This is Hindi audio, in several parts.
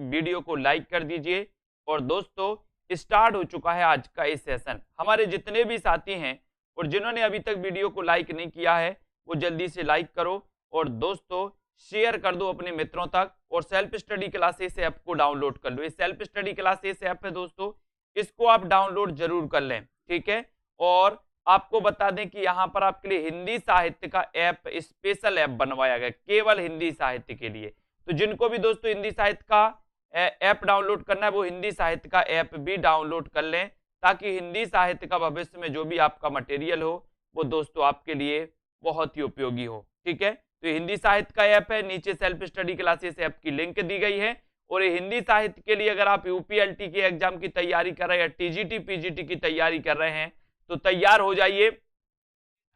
वीडियो को लाइक कर दीजिए। और दोस्तों स्टार्ट हो चुका है आज का ये सेशन। हमारे जितने भी साथी हैं और जिन्होंने अभी तक वीडियो को लाइक नहीं किया है वो जल्दी से लाइक करो और दोस्तों शेयर कर दो अपने मित्रों तक। और सेल्फ स्टडी क्लासेस ऐप को डाउनलोड कर लो। ये सेल्फ स्टडी क्लासेस ऐप है दोस्तों, इसको आप डाउनलोड जरूर कर लें, ठीक है। और आपको बता दें कि यहाँ पर आपके लिए हिंदी साहित्य का ऐप, स्पेशल ऐप बनवाया गया केवल हिंदी साहित्य के लिए। तो जिनको भी दोस्तों हिंदी साहित्य का ऐप डाउनलोड करना है वो हिंदी साहित्य का ऐप भी डाउनलोड कर लें, ताकि हिंदी साहित्य का भविष्य में जो भी आपका मटेरियल हो वो दोस्तों आपके लिए बहुत ही उपयोगी हो, ठीक है। तो हिंदी साहित्य का ऐप है, नीचे सेल्फ स्टडी क्लासेस ऐप की लिंक दी गई है। और ये हिंदी साहित्य के लिए अगर आप यूपीएलटी के एग्जाम की तैयारी कर रहे हैं या टीजीटी पीजीटी की तैयारी कर रहे हैं तो तैयार हो जाइए।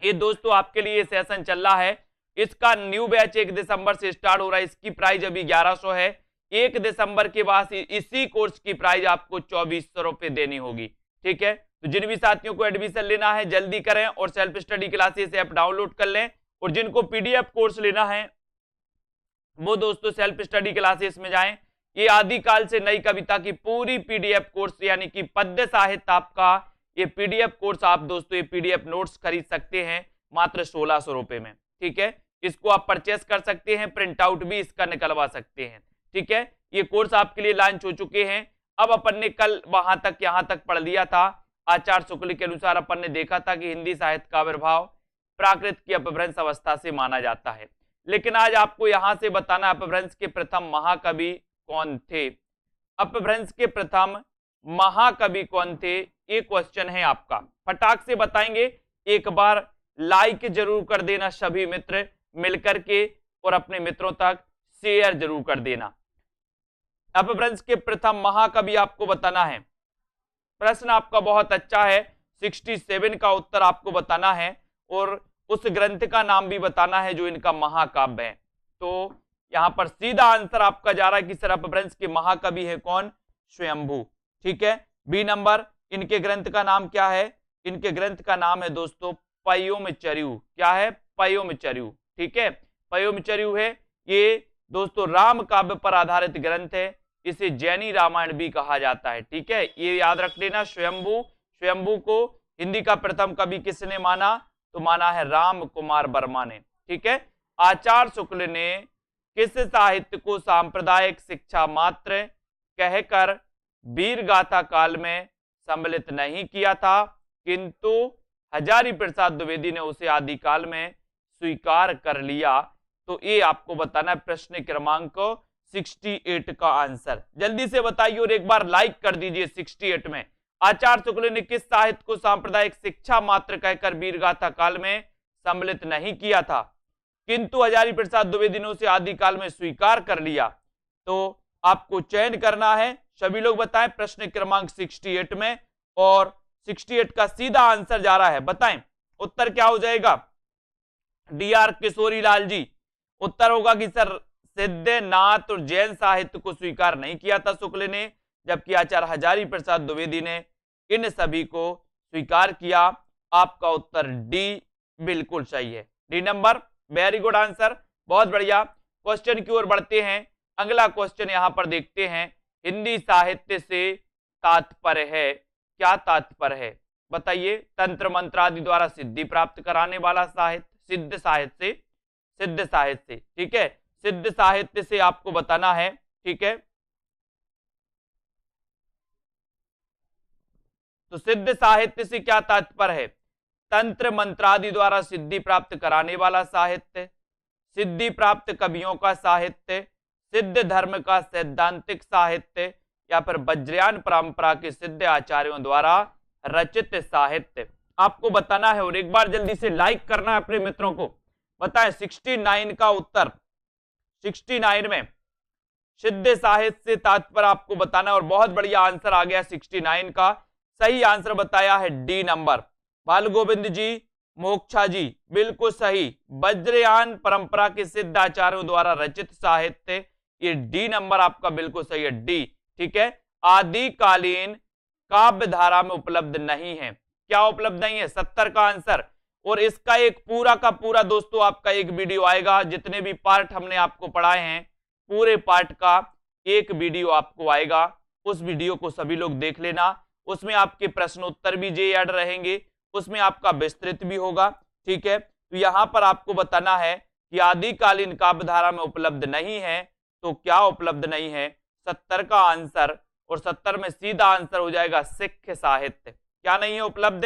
ये दोस्तों आपके लिए सेशन चल रहा है, इसका न्यू बैच 1 दिसंबर से स्टार्ट हो रहा है। इसकी प्राइस अभी 1100 है। 1 दिसंबर के बाद इसी कोर्स की प्राइस आपको 2400 रुपए देनी होगी, ठीक है। तो जिन भी साथियों को एडमिशन लेना है जल्दी करें और self study classes app download कर लें। और जिनको पीडीएफ कोर्स लेना है वो दोस्तों सेल्फ स्टडी क्लासेस में जाएं। ये आदिकाल से नई कविता की पूरी पीडीएफ कोर्स यानी कि पद्य साहित्य आपका ये पीडीएफ कोर्स आप दोस्तों ये पीडीएफ नोट्स खरीद सकते हैं मात्र 1600 रुपए में, ठीक है। इसको आप परचेस कर सकते हैं, प्रिंट आउट भी इसका निकलवा सकते हैं, ठीक है। ये कोर्स आपके लिए लॉन्च हो चुके हैं। अब अपन ने कल वहां तक यहां तक पढ़ लिया था। आचार्य शुक्ल के अनुसार अपन ने देखा था कि हिंदी साहित्य का आविर्भाव प्राकृत की अपभ्रंश अवस्था से माना जाता है। लेकिन आज आपको यहां से बताना अपभ्रंश के प्रथम महाकवि कौन थे। अपभ्रंश के प्रथम महाकवि कौन थे, ये क्वेश्चन है आपका। फटाक से बताएंगे। एक बार लाइक जरूर कर देना सभी मित्र मिलकर के और अपने मित्रों तक शेयर जरूर कर देना। अपभ्रंश के प्रथम महाकवि आपको बताना है। प्रश्न आपका बहुत अच्छा है। 67 का उत्तर आपको बताना है और उस ग्रंथ का नाम भी बताना है जो इनका महाकाव्य है। तो यहां पर सीधा आंसर आपका जा रहा है कि सर अपभ्रंश के महाकवि है कौन, स्वयंभू, ठीक है। बी नंबर, इनके ग्रंथ का नाम क्या है, इनके ग्रंथ का नाम है दोस्तों पयोमचर्यु। क्या है, पयोमचर्यु, ठीक है। पयोमचर्यु है ये दोस्तों राम काव्य पर आधारित ग्रंथ है। इसे जैनी रामायण भी कहा जाता है, ठीक है। ये याद रख लेना। स्वयंभू को हिंदी का प्रथम कवि किसने माना, तो माना है राम कुमार वर्मा ने, ठीक है। आचार्य शुक्ल ने किस साहित्य को सांप्रदायिक शिक्षा मात्र कहकर वीर गाथा काल में सम्मिलित नहीं किया था, किंतु हजारी प्रसाद द्विवेदी ने उसे आदिकाल में स्वीकार कर लिया। तो ये आपको बताना है प्रश्न क्रमांक 68 का आंसर। जल्दी से बताइए और एक बार लाइक कर दीजिए। 68 में आचार्य शुक्ल ने किस साहित्य को सांप्रदायिक शिक्षा मात्र कहकर वीर गाथा काल में सम्मिलित नहीं किया था, किंतु हजारी प्रसाद द्विवेदी ने उसे आदिकाल में स्वीकार कर लिया। तो आपको चयन करना है। सभी लोग बताएं प्रश्न क्रमांक 68 में, और 68 का सीधा आंसर जा रहा है। बताएं उत्तर क्या हो जाएगा। डीआर किशोरी लाल जी, उत्तर होगा कि सर सिद्ध नाथ और जैन साहित्य को स्वीकार नहीं किया था शुक्ल ने, जबकि आचार्य हजारी प्रसाद द्विवेदी ने इन सभी को स्वीकार किया। आपका उत्तर डी बिल्कुल सही है। D number, very good answer, बहुत बढ़िया। क्वेश्चन की ओर बढ़ते हैं। अगला क्वेश्चन यहां पर देखते हैं। हिंदी साहित्य से तात्पर्य है, क्या तात्पर्य है बताइए। तंत्र मंत्र आदि द्वारा सिद्धि प्राप्त कराने वाला साहित्य, सिद्ध साहित्य से, सिद्ध साहित्य से, ठीक है। सिद्ध साहित्य से आपको बताना है, ठीक है। तो सिद्ध साहित्य से क्या तात्पर्य है, तंत्र मंत्रादि द्वारा सिद्धि प्राप्त कराने वाला साहित्य, सिद्धि प्राप्त कवियों का साहित्य, सिद्ध धर्म का सैद्धांतिक साहित्य, या फिर वज्रयान परंपरा के सिद्ध आचार्यों द्वारा रचित साहित्य। आपको बताना है और एक बार जल्दी से लाइक करना है अपने मित्रों को। बताएं 69 का उत्तर। 69 में सिद्ध साहित्य से तात्पर्य आपको बताना है और बहुत बढ़िया आंसर आ गया 69 का। सही आंसर बताया है डी नंबर। बाल गोविंद जी, मोक्षा जी, बिल्कुल सही। वज्रयान परंपरा के सिद्ध आचार्यों द्वारा रचित साहित्य, ये डी नंबर आपका बिल्कुल सही है, डी, ठीक है। आदिकालीन काव्य धारा में उपलब्ध नहीं है। क्या उपलब्ध नहीं है, 70 का आंसर। और इसका एक पूरा का पूरा दोस्तों आपका एक वीडियो आएगा, जितने भी पार्ट हमने आपको पढ़ाए हैं पूरे पार्ट का एक वीडियो आपको आएगा, उस वीडियो को सभी लोग देख लेना। उसमें आपके प्रश्नोत्तर भी जे ऐड रहेंगे, उसमें आपका विस्तृत भी होगा। ठीक है, तो यहाँ पर आपको बताना है कि आदिकालीन काव्यधारा में उपलब्ध नहीं है, तो क्या उपलब्ध नहीं है? 70 का आंसर, और 70 में सीधा आंसर हो जाएगा सिख साहित्य। क्या नहीं है उपलब्ध?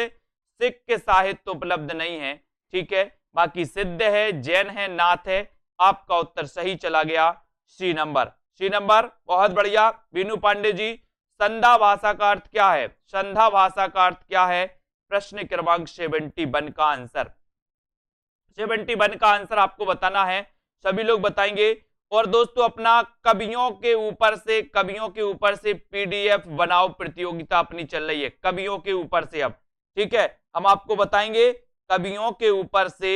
सिख साहित्य उपलब्ध नहीं है। ठीक है, बाकी सिद्ध है, जैन है, नाथ है। आपका उत्तर सही चला गया, सी नंबर। सी नंबर, बहुत बढ़िया बीनू पांडे जी। संधा भाषा का अर्थ क्या है? संधा भाषा का अर्थ क्या है? प्रश्न क्रमांक 71 का आंसर। 71 का आंसर आपको बताना है, सभी लोग बताएंगे। और दोस्तों अपना कवियों के ऊपर से पीडीएफ बनाओ प्रतियोगिता अपनी चल रही है, कवियों के ऊपर से। अब ठीक है, हम आपको बताएंगे कवियों के ऊपर से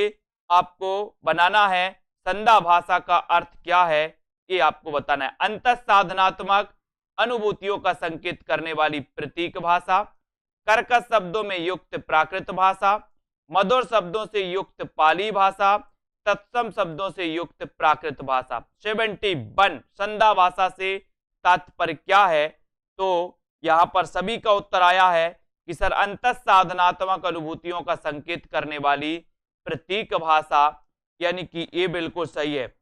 आपको बनाना है। संधा भाषा का अर्थ क्या है ये आपको बताना है। अंतः साधनात्मक अनुभूतियों का संकेत करने वाली प्रतीक भाषा, कर्कश शब्दों में युक्त प्राकृत भाषा, मधुर शब्दों से युक्त पाली भाषा, तत्सम शब्दों से युक्त प्राकृत भाषा। 71 संधा भाषा से तात्पर्य क्या है? तो यहां पर सभी का उत्तर आया है कि सर अंतः साधनात्मक अनुभूतियों का संकेत करने वाली प्रतीक भाषा, यानी कि ये बिल्कुल सही है।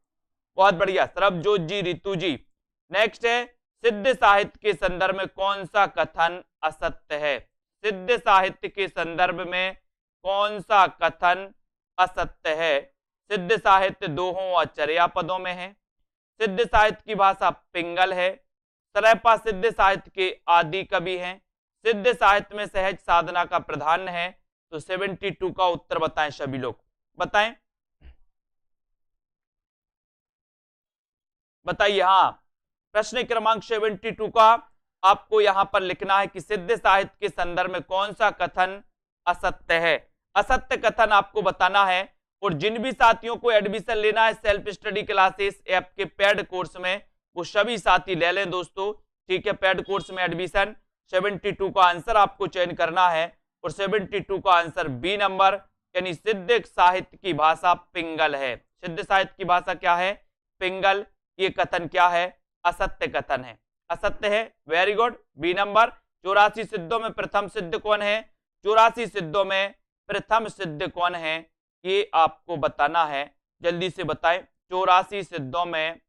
बहुत बढ़िया सरबजोत जी, रितु जी। नेक्स्ट है, सिद्ध साहित्य के संदर्भ में कौन सा कथन असत्य है? सिद्ध साहित्य के संदर्भ में कौन सा कथन असत्य है? सिद्ध साहित्य दोहों और चर्या पदों में है। सिद्ध साहित्य की भाषा पिंगल है। सरैपा सिद्ध साहित्य के आदि कवि हैं। सिद्ध साहित्य में सहज साधना का प्राधान्य है। तो 72 का उत्तर बताएं सभी लोग, बताएं, बताइए। हाँ, प्रश्न क्रमांक 72 का आपको यहां पर लिखना है कि सिद्ध साहित्य के संदर्भ में कौन सा कथन असत्य है। असत्य कथन आपको बताना है। और जिन भी साथियों को एडमिशन लेना है सेल्फ स्टडी क्लासेस ऐप के पेड कोर्स में, वो सभी साथी ले लें दोस्तों। ठीक है, पेड कोर्स में एडमिशन। 72 का आंसर आपको चयन करना है, और 72 का आंसर बी नंबर, यानी सिद्ध साहित्य की भाषा पिंगल है। सिद्ध साहित्य की भाषा क्या है? पिंगल। ये कथन क्या है? असत्य कथन है, असत्य है। Very good, B number. 84 सिद्धों में प्रथम सिद्ध कौन है? 84 सिद्धों में प्रथम सिद्ध कौन है ये आपको बताना है, जल्दी से बताएं। 84 सिद्धों में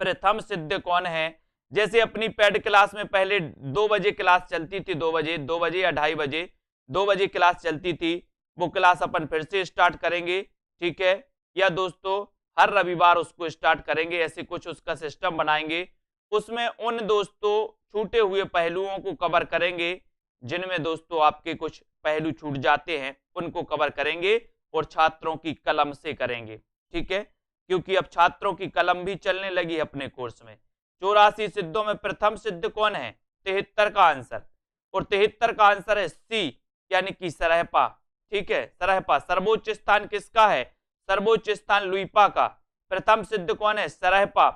प्रथम सिद्ध कौन है? जैसे अपनी पेड क्लास में पहले 2 बजे क्लास चलती थी, 2 बजे या 2:30 बजे 2 बजे क्लास चलती थी, वो क्लास अपन फिर से स्टार्ट करेंगे। ठीक है, या दोस्तों हर रविवार उसको स्टार्ट करेंगे, ऐसे कुछ उसका सिस्टम बनाएंगे। उसमें उन दोस्तों छूटे हुए पहलुओं को कवर करेंगे जिनमें दोस्तों आपके कुछ पहलू छूट जाते हैं, उनको कवर करेंगे और छात्रों की कलम से करेंगे। ठीक है, क्योंकि अब छात्रों की कलम भी चलने लगी है अपने कोर्स में। 84 सिद्धों में प्रथम सिद्ध कौन है? 73 का आंसर, और 73 का आंसर है सी, यानी कि सरहपा। ठीक है, सरहपा। सर्वोच्च स्थान किसका है? सर्वोच्च स्थान लुइपा का। प्रथम सिद्ध कौन है? सरहपा।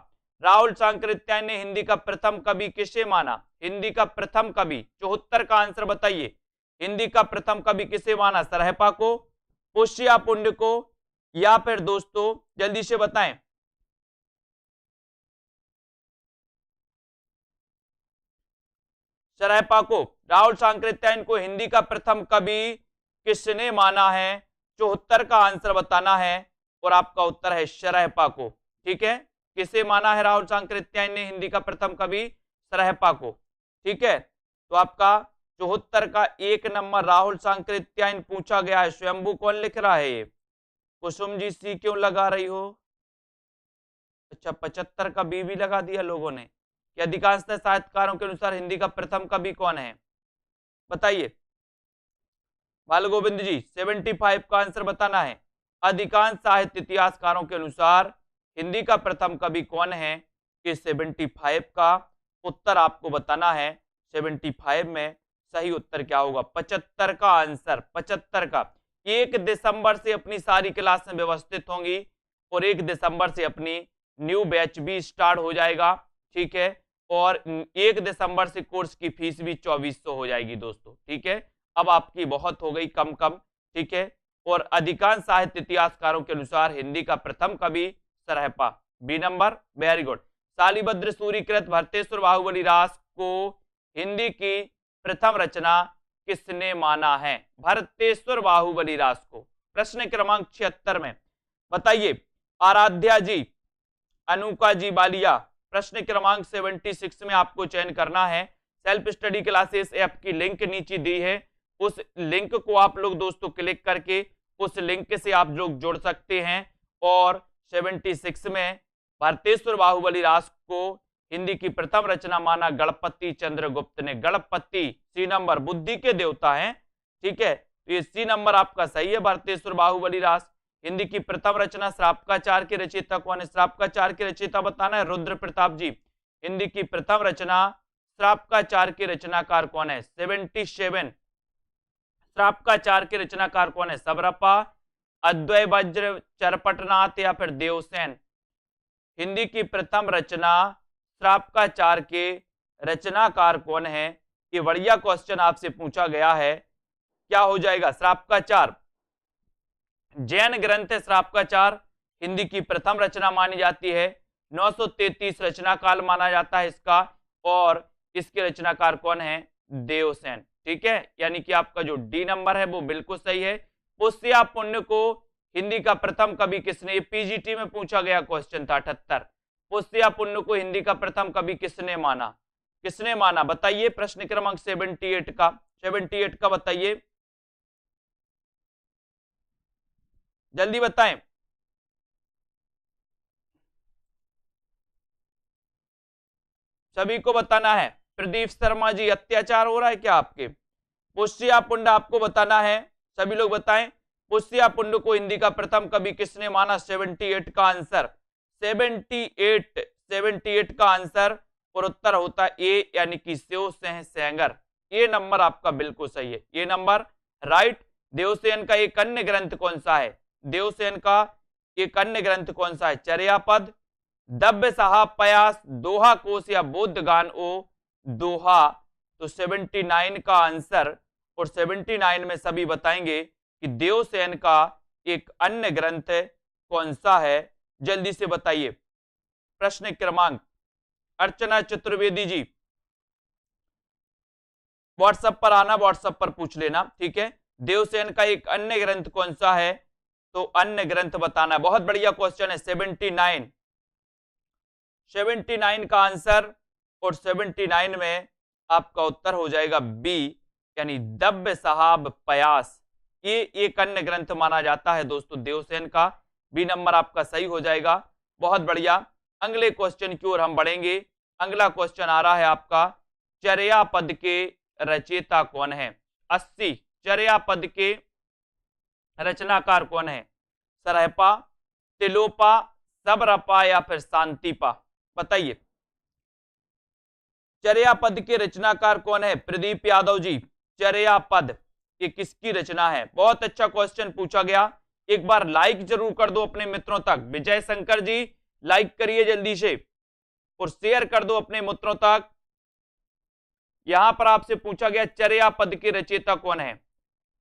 राहुल सांकृत्यायन ने हिंदी का प्रथम कवि किसे माना? हिंदी का प्रथम कवि 74 का आंसर बताइए। हिंदी का प्रथम कवि किसे माना? सरहपा को, पुष्या पुण्य को, या फिर दोस्तों जल्दी से बताएं। सरहपा को। राहुल सांकृत्यायन को हिंदी का प्रथम कवि किसने माना है? 74 का आंसर बताना है, और आपका उत्तर है सरहपा को। ठीक है, किसे माना है राहुल सांकृत्यायन ने हिंदी का प्रथम कवि? सरहपा को। ठीक है, तो आपका 74 का 1 नंबर राहुल सांकृत्यायन पूछा गया है। स्वयंभू कौन लिख रहा है ये? कुसुम जी सी क्यों लगा रही हो? अच्छा, 75 का बी भी लगा दिया लोगों ने। कि अधिकांशतः साहित्यकारों के अनुसार हिंदी का प्रथम कवि कौन है? बताइए बाल गोविंद जी। 75 का आंसर बताना है। अधिकांश साहित्य इतिहासकारों के अनुसार हिंदी का प्रथम कवि कौन है? कि 75 का उत्तर आपको बताना है। 75 में सही उत्तर क्या होगा? 75 का आंसर। 75 का 1 दिसंबर से अपनी सारी क्लास में व्यवस्थित होंगी, और 1 दिसंबर से अपनी न्यू बैच भी स्टार्ट हो जाएगा। ठीक है, और 1 दिसंबर से कोर्स की फीस भी 2400 हो जाएगी दोस्तों। ठीक है, अब आपकी बहुत हो गई कम कम। ठीक है, और अधिकांश साहित्य इतिहासकारों के अनुसार हिंदी का प्रथम कवि Sarahapa, B number. Very good. Shalibhadra सूरीकृत भरतेश्वर बाहुबली रास को हिंदी की प्रथम रचना किसने माना है? भरतेश्वर बाहुबली रास को। प्रश्न क्रमांक 76 में बताइए। आराध्या जी, अनुका जी बालिया। प्रश्न क्रमांक 76 में आपको चयन करना है। सेल्फ स्टडी क्लासेस ऐप की लिंक नीचे दी है, उस लिंक को आप लोग दोस्तों क्लिक करके उस लिंक से आप लोग जुड़ सकते हैं। और 76 में भरतेश्वर बाहुबली रास को हिंदी की प्रथम रचना माना गणपति चंद्रगुप्त ने। गणपति सी नंबर, बुद्धि के देवता हैं, ठीक है, तो ये सी नंबर आपका सही है। भरतेश्वर बाहुबली रास हिंदी की प्रथम रचना। श्रापकाचार के रचयिता कौन है? श्रापकाचार के रचयिता बताना है रुद्र प्रताप जी। हिंदी की प्रथम रचना श्रापकाचार के रचनाकार कौन है? 77 श्रापकाचार के रचनाकार कौन है? सबरपा, अद्वय वज्र, चरपटनाथ या फिर देवसेन। हिंदी की प्रथम रचना श्रापकाचार के रचनाकार कौन है? ये बढ़िया क्वेश्चन आपसे पूछा गया है। क्या हो जाएगा? श्रापकाचार जैन ग्रंथ है। श्रापकाचार हिंदी की प्रथम रचना मानी जाती है। 933 रचना काल माना जाता है इसका, और इसके रचनाकार कौन है? देवसेन। ठीक है, यानी कि आपका जो डी नंबर है वो बिल्कुल सही है। पुष्या पुण्य को हिंदी का प्रथम कवि किसने? पीजीटी में पूछा गया क्वेश्चन था 78। पुष्या पुण्य को हिंदी का प्रथम कवि किसने माना? किसने माना बताइए। प्रश्न क्रमांक 78 का बताइए, जल्दी बताएं। सभी को बताना है। प्रदीप शर्मा जी, अत्याचार हो रहा है क्या आपके? पुष्या पुण्य आपको बताना है, सभी लोग बताएं। पुष्या पुण्य को हिंदी का प्रथम कवि किसने माना? 78 का आंसर 78 का आंसर और उत्तर होता है ए, यानी कि शिव सिंह सेंगर। ये नंबर आपका बिल्कुल सही है, ये नंबर राइट। देवसेन का एक अन्य ग्रंथ कौन सा है? देवसेन का एक अन्य ग्रंथ कौन सा है? चर्यापद, दव्य साहब पयास, दोहा कोश या बोध गान ओ दोहा। तो 79 का आंसर, और 79 में सभी बताएंगे कि देवसेन का एक अन्य ग्रंथ कौन सा है। जल्दी से बताइए। प्रश्न क्रमांक अर्चना चतुर्वेदी जी, व्हाट्सएप पर आना, व्हाट्सएप पर पूछ लेना, ठीक है। देवसेन का एक अन्य ग्रंथ कौन सा है? तो अन्य ग्रंथ बताना। बहुत बढ़िया क्वेश्चन है। 79 का आंसर, और 79 में आपका उत्तर हो जाएगा बी, यानी दव्य साहब पयास। ये एक अन्य ग्रंथ माना जाता है दोस्तों देवसेन का। बी नंबर आपका सही हो जाएगा। बहुत बढ़िया। अगले क्वेश्चन की ओर हम बढ़ेंगे। अगला क्वेश्चन आ रहा है आपका, चर्यापद के रचयिता कौन है? 80 चर्यापद के रचनाकार कौन है? सरहपा, तिलोपा, सबरपा या फिर शांतिपा? बताइए। चर्यापद के रचनाकार कौन है? प्रदीप यादव जी, चर्यापद ये किसकी रचना है? बहुत अच्छा क्वेश्चन पूछा गया। एक बार लाइक जरूर कर दो अपने मित्रों तक। विजय शंकर जी लाइक करिए जल्दी से, और शेयर कर दो अपने मित्रों तक। यहां पर आपसे पूछा गया चर्यापद के रचयिता कौन है?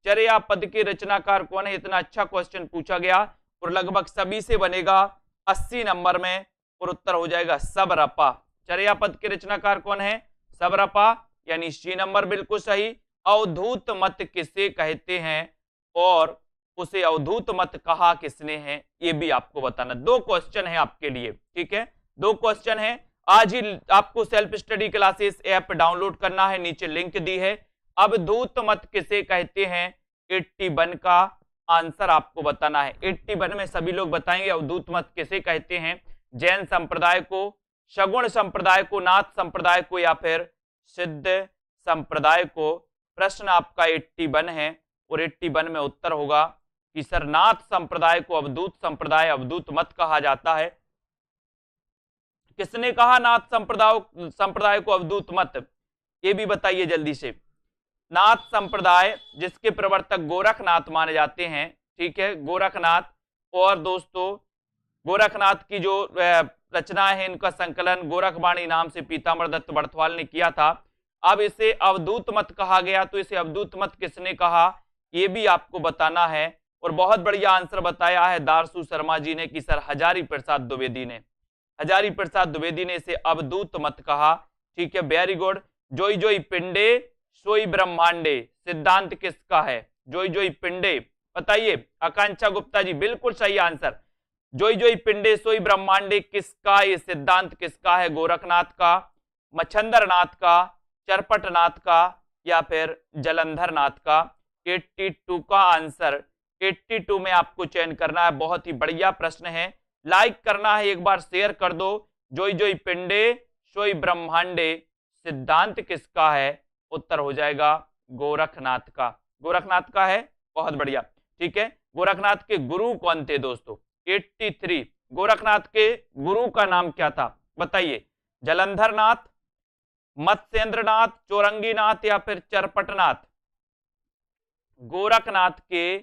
चर्यापद के रचनाकार कौन है? इतना अच्छा क्वेश्चन पूछा गया और लगभग सभी से बनेगा 80 नंबर में, और उत्तर हो जाएगा सबरपा। चर्यापद के रचनाकार कौन है? सबरपा, यानी सी नंबर बिल्कुल सही। अवधूत मत किसे कहते हैं और उसे अवधूत मत कहा किसने है? ये भी आपको बताना। 2 क्वेश्चन है आपके लिए, ठीक है, 2 क्वेश्चन है। आज ही आपको self study classes app download करना है, नीचे लिंक दी है। अवधूत मत किसे कहते हैं? 81 का आंसर आपको बताना है। 81 में सभी लोग बताएंगे अवधूत मत किसे कहते हैं। जैन संप्रदाय को, शगुन संप्रदाय को, नाथ संप्रदाय को या फिर सिद्ध संप्रदाय को? प्रश्न आपका 81 है, और 81 में उत्तर होगा कि सर नाथ संप्रदाय को अवधूत संप्रदाय, अवधूत मत कहा जाता है। किसने कहा नाथ संप्रदाय को अवधूत मत? ये भी बताइए जल्दी से। नाथ संप्रदाय जिसके प्रवर्तक गोरखनाथ माने जाते हैं, ठीक है, गोरखनाथ। और दोस्तों गोरखनाथ की जो रचना है, इनका संकलन गोरखवाणी नाम से पीताम्बर दत्त बड़थवाल ने किया था। अब इसे अवधूत मत कहा गया, तो इसे अवधूत मत किसने कहा? ये भी आपको बताना है। और बहुत बढ़िया आंसर बताया है दारसू शर्मा जी ने कि सर हजारी प्रसाद द्विवेदी ने। हजारी प्रसाद द्विवेदी ने इसे अवधूत मत कहा। ठीक है, वेरी गुड। जोई जोई पिंडे सोई ब्रह्मांडे सिद्धांत किसका है? जोई जोई पिंडे, बताइए। आकांक्षा गुप्ता जी बिल्कुल सही आंसर। जोई जोई पिंडे सोई ब्रह्मांडे किसका, ये सिद्धांत किसका है? गोरखनाथ का, मच्छंदरनाथ का, चरपटनाथ का या फिर जलंधरनाथ का? 82 का आंसर, 82 में आपको चयन करना है। बहुत ही बढ़िया प्रश्न है, लाइक करना है, एक बार शेयर कर दो। जोई जोई पिंडे सोई ब्रह्मांडे सिद्धांत किसका है? उत्तर हो जाएगा गोरखनाथ का। गोरखनाथ का है, बहुत बढ़िया। ठीक है, गोरखनाथ के गुरु कौन थे दोस्तों? 83। गोरखनाथ के गुरु का नाम क्या था? बताइए। जलंधरनाथ, मत्स्येंद्रनाथ, चौरंगीनाथ या फिर चरपटनाथ? गोरखनाथ के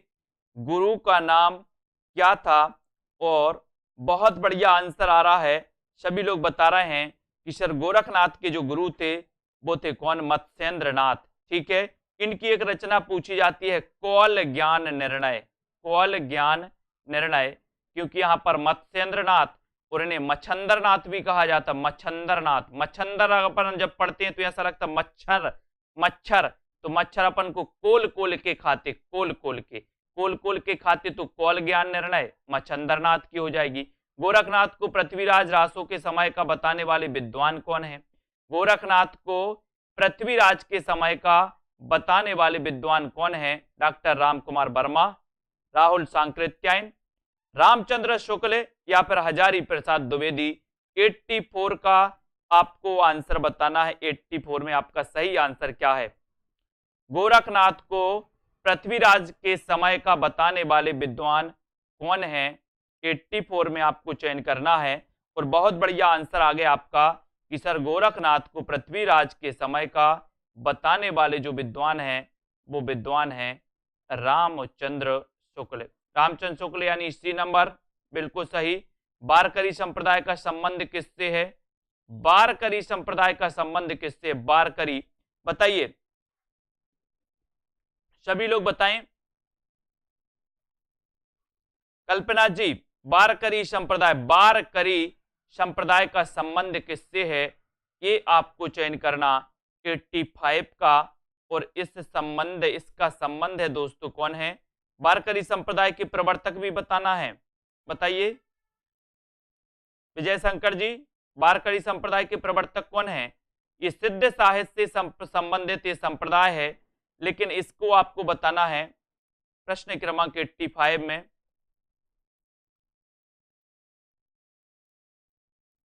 गुरु का नाम क्या था? और बहुत बढ़िया आंसर आ रहा है, सभी लोग बता रहे हैं कि सर गोरखनाथ के जो गुरु थे वो थे कौन? मत्स्येंद्रनाथ। ठीक है, इनकी एक रचना पूछी जाती है, कौल ज्ञान निर्णय। कौल ज्ञान निर्णय, क्योंकि यहां पर मत्स्येंद्रनाथ और इन्हें मच्छंदरनाथ भी कहा जाता। मच्छंदरनाथ, मच्छंदर अपन जब पढ़ते हैं तो ऐसा लगता मच्छर मच्छर, तो मच्छर अपन को कोल कोल के खाते, कोल कोल के खाते, तो कौल ज्ञान निर्णय मच्छंदरनाथ की हो जाएगी। गोरखनाथ को पृथ्वीराज रासों के समय का बताने वाले विद्वान कौन है? गोरखनाथ को पृथ्वीराज के समय का बताने वाले विद्वान कौन है? डॉक्टर रामकुमार वर्मा, राहुल सांकृत्यायन, रामचंद्र शुक्ल या फिर हजारी प्रसाद द्विवेदी? 84 का आपको आंसर बताना है। 84 में आपका सही आंसर क्या है? गोरखनाथ को पृथ्वीराज के समय का बताने वाले विद्वान कौन है? 84 में आपको चयन करना है। और बहुत बढ़िया आंसर आ गया आपका कि सर गोरखनाथ को पृथ्वीराज के समय का बताने वाले जो विद्वान हैं वो विद्वान हैं रामचंद्र शुक्ल। रामचंद्र शुक्ल यानी सी नंबर, बिल्कुल सही। वारकरी संप्रदाय का संबंध किससे है? वारकरी संप्रदाय का संबंध किससे? वारकरी, बताइए, सभी लोग बताएं। कल्पना जी, वारकरी संप्रदाय, वारकरी संप्रदाय का संबंध किससे है? ये आपको चयन करना 85 का। और इसका संबंध है दोस्तों कौन है? वारकरी संप्रदाय के प्रवर्तक भी बताना है, बताइए। विजय शंकर जी, वारकरी संप्रदाय के प्रवर्तक कौन है? ये सिद्ध साहित्य से संबंधित ये संप्रदाय है, लेकिन इसको आपको बताना है प्रश्न क्रमांक 85 में।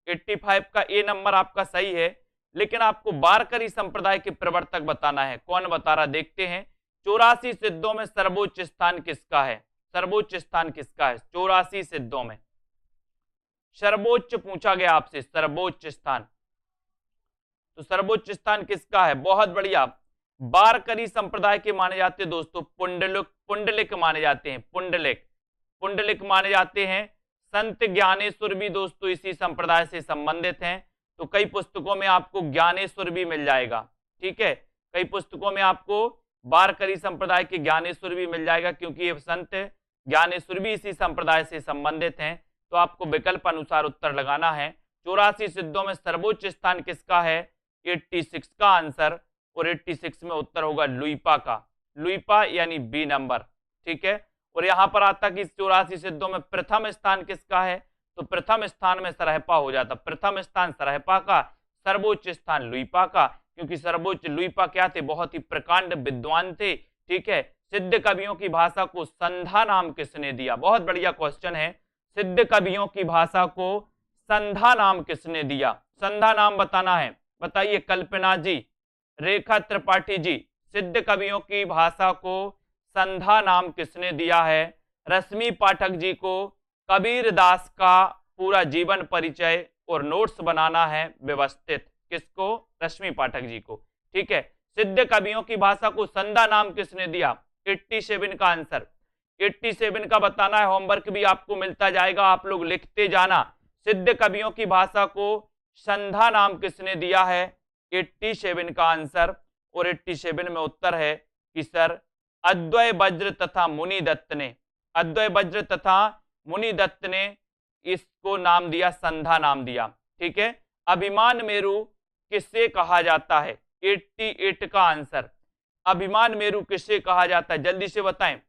85 का ए नंबर आपका सही है, लेकिन आपको वारकरी संप्रदाय के प्रवर्तक बताना है। कौन बता रहा, देखते हैं। 84 सिद्धों में सर्वोच्च स्थान किसका है? सर्वोच्च स्थान किसका है 84 सिद्धों में? सर्वोच्च पूछा गया आपसे, सर्वोच्च स्थान, तो सर्वोच्च स्थान किसका है? बहुत बढ़िया। वारकरी संप्रदाय के माने जाते दोस्तों पुंडलिक माने जाते हैं, पुंडलिक माने जाते हैं। संत ज्ञानेश्वर भी दोस्तों इसी संप्रदाय से संबंधित हैं। तो कई पुस्तकों में आपको ज्ञानेश्वर भी मिल जाएगा। ठीक है, कई पुस्तकों में आपको वारकरी संप्रदाय के ज्ञानेश्वर भी मिल जाएगा, क्योंकि ये संत ज्ञानेश्वर भी इसी संप्रदाय से संबंधित हैं। तो आपको विकल्प अनुसार उत्तर लगाना है। 84 सिद्धों में सर्वोच्च स्थान किसका है? 86 का आंसर। और 86 में उत्तर होगा लुइपा का, लुइपा यानी बी नंबर। ठीक है, और यहां पर आता कि 84 सिद्धों में प्रथम स्थान किसका है? तो प्रथम स्थान में सरहपा हो जाता, प्रथम स्थान सरहपा का, सर्वोच्च स्थान लुइपा का, क्योंकि सर्वोच्च लुइपा क्या थे? बहुत ही प्रकांड विद्वान थे। ठीक है, सिद्ध कवियों की भाषा को संधा नाम किसने दिया? बहुत बढ़िया क्वेश्चन है। सिद्ध कवियों की भाषा को संधा नाम किसने दिया? संधा नाम बताना है, बताइए। कल्पना जी, रेखा त्रिपाठी जी, सिद्ध कवियों की भाषा को संधा नाम किसने दिया है? रश्मि पाठक जी को कबीर दास का पूरा जीवन परिचय और नोट्स बनाना है व्यवस्थित। किसको? रश्मि पाठक जी को। ठीक है, सिद्ध कवियों की भाषा को संधा नाम किसने दिया? 87 का आंसर, 87 का बताना है। होमवर्क भी आपको मिलता जाएगा, आप लोग लिखते जाना। सिद्ध कवियों की भाषा को संधा नाम किसने दिया है? 87 का आंसर। और 87 में उत्तर है कि सर अद्वय वज्र तथा मुनि दत्त ने, अद्वय वज्र तथा मुनि दत्त ने इसको नाम दिया संधा नाम दिया, ठीक है। अभिमान मेरु किससे कहा जाता है? 88 का आंसर, अभिमान मेरु किससे कहा जाता है, जल्दी से बताएं।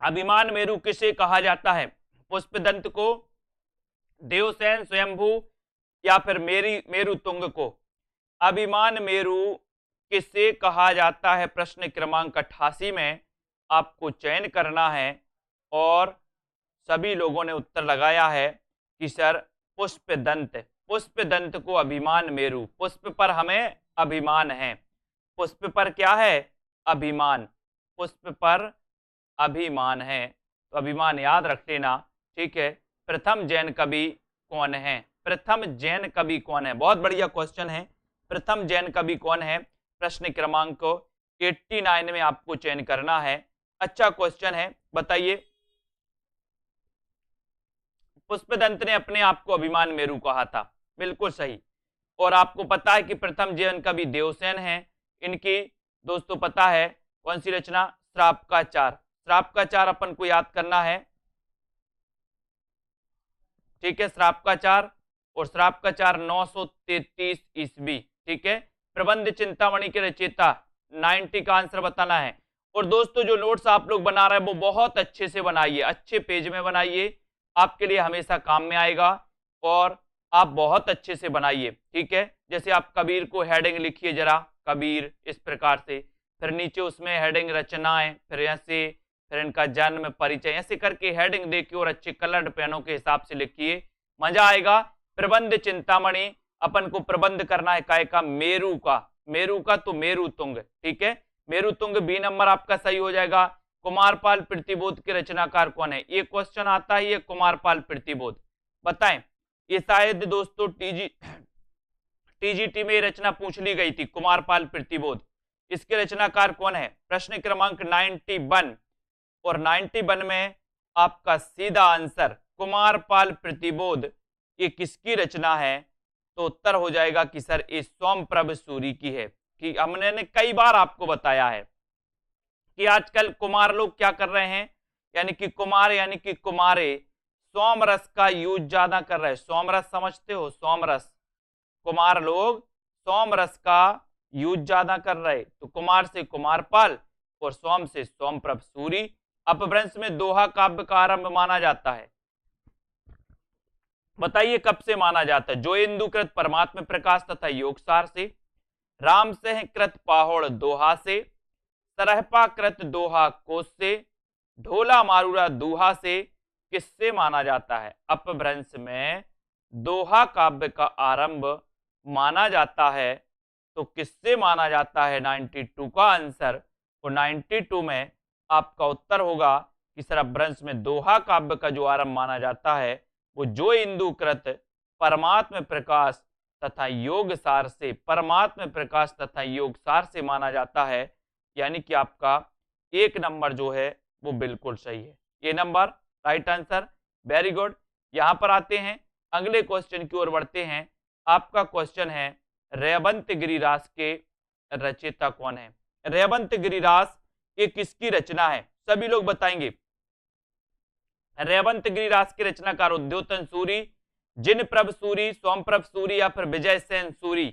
अभिमान मेरु किसे कहा जाता है? पुष्पदंत को, देवसेन स्वयंभू, या फिर मेरु तुंग को? अभिमान मेरु किसे कहा जाता है? प्रश्न क्रमांक 88 में आपको चयन करना है और सभी लोगों ने उत्तर लगाया है कि सर पुष्पदंत, पुष्पदंत को अभिमान मेरु, पुष्प पर हमें अभिमान है, पुष्प पर क्या है? अभिमान, पुष्प पर अभिमान है, तो अभिमान याद रख लेना, ठीक है। प्रथम जैन कवि कौन है? प्रथम जैन कवि कौन है? बहुत बढ़िया क्वेश्चन है, प्रथम जैन कवि कौन है? प्रश्न क्रमांक 89 में आपको चयन करना है। अच्छा क्वेश्चन है, बताइए। पुष्पदंत ने अपने आप को अभिमान मेरु कहा था, बिल्कुल सही। और आपको पता है कि प्रथम जैन कवि देवसेन है। इनकी दोस्तों पता है कौन सी रचना? श्राप का चार, श्राप का चार अपन को याद करना है, ठीक है। श्राप का चार, और श्राप का चार 933 ईस्वी, ठीक है। प्रबंध चिंतामणि के रचयिता, 90 का आंसर बताना है। और दोस्तों जो नोट्स आप लोग बना रहे हैं वो बहुत अच्छे से बनाइए, अच्छे पेज में बनाइए, आपके लिए हमेशा काम में आएगा, और आप बहुत अच्छे से बनाइए, ठीक है। जैसे आप कबीर को हेडिंग लिखिए जरा, कबीर, इस प्रकार से, फिर नीचे उसमें हेडिंग रचनाएं, फिर ऐसे, फिर इनका जन्म, परिचय, ऐसे करके हेडिंग देखिए और अच्छे कलर्ड पेनों के हिसाब से लिखिए, मजा आएगा। प्रबंध चिंतामणि, अपन को प्रबंध करना है काय का? मेरु का, मेरु का, तो मेरु तुंग, ठीक है। मेरु तुंग बी नंबर आपका सही हो जाएगा। कुमारपाल प्रतिबोध के रचनाकार कौन है? ये क्वेश्चन आता है, ये कुमारपाल प्रतिबोध, बताएं। ये शायद दोस्तों टीजीटी में रचना पूछ ली गई थी, कुमारपाल प्रतिबोध। इसके रचनाकार कौन है? प्रश्न क्रमांक 91, और 91 में आपका सीधा आंसर कुमारपाल प्रतिबोध, ये किसकी रचना है? तो उत्तर हो जाएगा कि सर ये सोमप्रभ सूरी की है। कि हमने कई बार आपको बताया है कि आजकल कुमार लोग क्या कर रहे हैं, यानी कि कुमार यानी कि कुमारे सोमरस का यूज ज्यादा कर रहे हैं। सोमरस समझते हो? सोमरस, कुमार लोग सोमरस का यूज ज्यादा कर रहे, तो कुमार से कुमारपाल और सोम से सोमप्रभ सूरी। अपभ्रंश में दोहा काव्य का आरंभ माना जाता है, बताइए कब से माना जाता है? जो इंदुकृत परमात्म प्रकाश तथा योगसार से, राम सह कृत पाहोड़ दोहा से, सरहपा कृत दोहा कोश से, ढोला मारूरा दोहा से, किससे माना जाता है? अपभ्रंश में दोहा काव्य का आरंभ माना जाता है, तो किससे माना जाता है? 92 का आंसर, और 92 में आपका उत्तर होगा कि सर अपभ्रंश में दोहा काव्य का जो आरंभ माना जाता है वो जो इंदुकृत परमात्म प्रकाश तथा योग सार से, परमात्म प्रकाश तथा योग सार से माना जाता है। यानी कि आपका 1 नंबर जो है वो बिल्कुल सही है, ये number right answer, very good. यहां पर आते हैं अगले क्वेश्चन की ओर बढ़ते हैं। आपका क्वेश्चन है रेवंत गिरिरास के रचयिता कौन है? रेवंत गिरिरास ये किसकी रचना है? सभी लोग बताएंगे। रेवंत गिरिरास के रचनाकार उद्योतन सूरी, जिनप्रभ सूरी, सोमप्रभ सूरी, या फिर विजय सेन सूरी?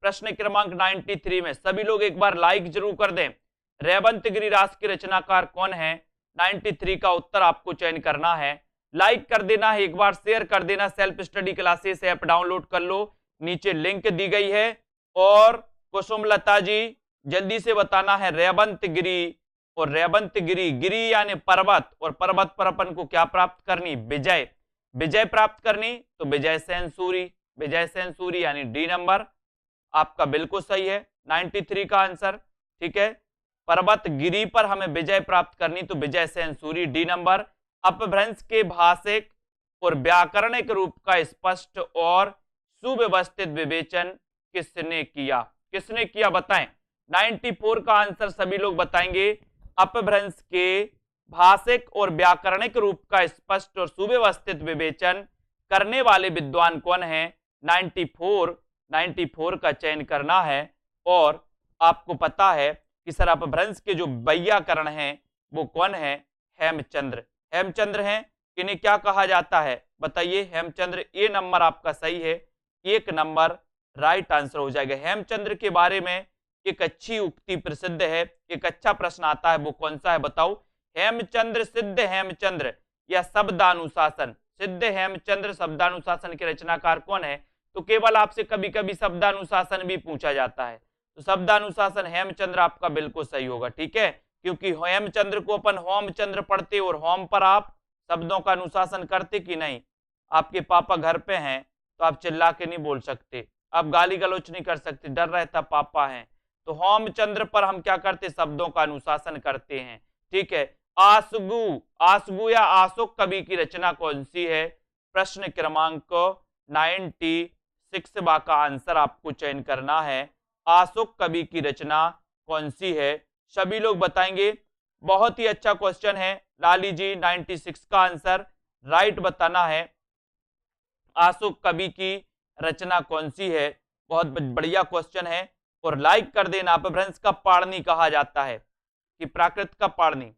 प्रश्न क्रमांक 93 में सभी लोग एक बार लाइक जरूर कर दें। रेवंत गिरिरास के रचनाकार कौन है? 93 का उत्तर आपको चयन करना है, लाइक कर देना है, एक बार शेयर कर देना। Self study classes app download कर लो, नीचे लिंक दी गई है। और कुसुमलता जी जल्दी से बताना है रेवंत गिरी, और रेवंत गिरी, गिरी यानी पर्वत, और पर्वत पर अपन को क्या प्राप्त करनी? विजय, विजय प्राप्त करनी, तो विजय सेन सूरी, विजय सेन सूरी यानी डी नंबर आपका बिल्कुल सही है, 93 का आंसर, ठीक है। पर्वत गिरी पर हमें विजय प्राप्त करनी, तो विजय सेन सूरी, डी नंबर। अपभ्रंश के भाषिक और व्याकरणिक रूप का स्पष्ट और सुव्यवस्थित विवेचन किसने किया? किसने किया बताएं। 94 का आंसर सभी लोग बताएंगे। अपभ्रंश के भाषिक और व्याकरणिक रूप का स्पष्ट और सुव्यवस्थित विवेचन करने वाले विद्वान कौन है? 94 का चयन करना है। और आपको पता है कि सर अपभ्रंश के जो वैयाकरण हैं वो कौन है? हेमचंद्र। हेमचंद्र हैं, इन्हें क्या कहा जाता है बताइए? हेमचंद्र। ए नंबर आपका सही है, 1 नंबर राइट आंसर हो जाएगा। हेमचंद्र के बारे में एक अच्छी उक्ति प्रसिद्ध है, एक अच्छा प्रश्न आता है, वो कौन सा है बताओ? हेमचंद्र सिद्ध हेमचंद्र या शब्दानुशासन। सिद्ध हेमचंद्र शब्दानुशासन के रचनाकार कौन है? तो केवल आपसे कभी कभी शब्दानुशासन भी पूछा जाता है, तो शब्दानुशासन हेमचंद्र आपका बिल्कुल सही होगा। ठीक है, क्योंकि हेमचंद्र को अपन होमचंद्र पढ़ते और होम पर आप शब्दों का अनुशासन करते कि नहीं? आपके पापा घर पे हैं तो आप चिल्ला के नहीं बोल सकते, आप गाली गलौच नहीं कर सकते, डर रहता पापा हैं। तो होमचंद्र पर हम क्या करते? शब्दों का अनुशासन करते हैं। ठीक है, आसगु, आसगु या आशोक कवि की रचना कौन सी है? प्रश्न क्रमांक 96 का आंसर आपको चयन करना है। आशोक कवि की रचना कौन सी है? सभी लोग बताएंगे। बहुत ही अच्छा क्वेश्चन है लाली जी, 96 का आंसर राइट बताना है। आशोक कवि की रचना कौन सी है? बहुत बढ़िया क्वेश्चन है, और लाइक कर देना। अपभ्रंश का पाणिनि कहा जाता है कि प्राकृत का पाणिनि।